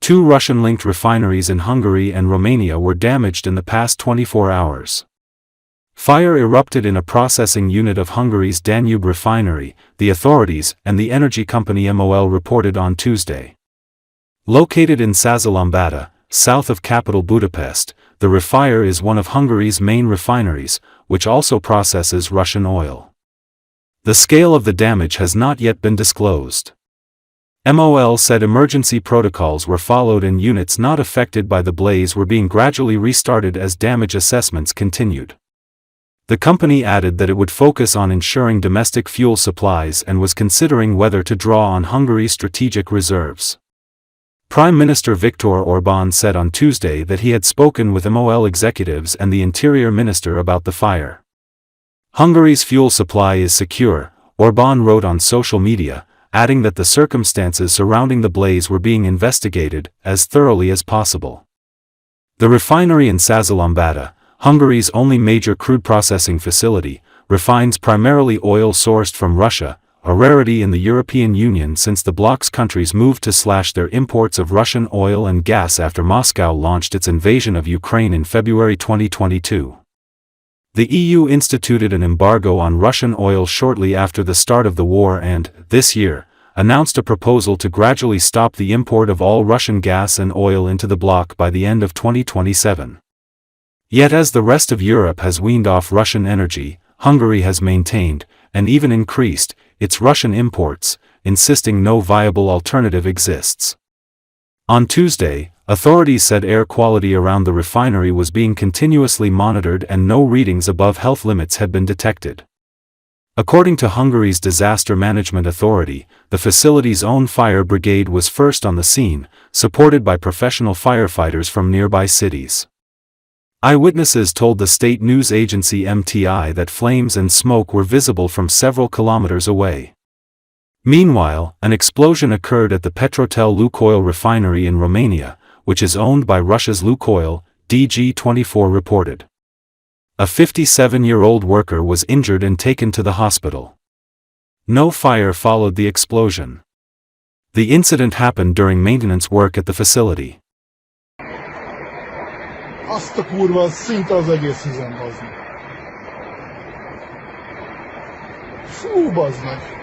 2 Russian-linked refineries in Hungary and Romania were damaged in the past 24 hours. Fire erupted in a processing unit of Hungary's Danube refinery, the authorities and the energy company MOL reported on Tuesday. Located in Százhalombatta, south of capital Budapest, the refinery is one of Hungary's main refineries, which also processes Russian oil. The scale of the damage has not yet been disclosed. MOL said emergency protocols were followed and units not affected by the blaze were being gradually restarted as damage assessments continued. The company added that it would focus on ensuring domestic fuel supplies and was considering whether to draw on Hungary's strategic reserves. Prime Minister Viktor Orbán said on Tuesday that he had spoken with MOL executives and the Interior Minister about the fire. Hungary's fuel supply is secure, Orbán wrote on social media, adding that the circumstances surrounding the blaze were being investigated as thoroughly as possible. The refinery in Százhalombatta, Hungary's only major crude processing facility, refines primarily oil sourced from Russia, a rarity in the European Union since the bloc's countries moved to slash their imports of Russian oil and gas after Moscow launched its invasion of Ukraine in February 2022. The EU instituted an embargo on Russian oil shortly after the start of the war and, this year, announced a proposal to gradually stop the import of all Russian gas and oil into the bloc by the end of 2027. Yet as the rest of Europe has weaned off Russian energy, Hungary has maintained, and even increased, its Russian imports, insisting no viable alternative exists. On Tuesday, authorities said air quality around the refinery was being continuously monitored and no readings above health limits had been detected. According to Hungary's Disaster Management Authority, the facility's own fire brigade was first on the scene, supported by professional firefighters from nearby cities. Eyewitnesses told the state news agency MTI that flames and smoke were visible from several kilometers away. Meanwhile, an explosion occurred at the Petrotel Lukoil refinery in Romania, which is owned by Russia's Lukoil, DG24 reported. A 57-year-old worker was injured and taken to the hospital. No fire followed the explosion. The incident happened during maintenance work at the facility. Azt a kurva, szinte az egész üzem, bazd meg. Fú, bazd meg.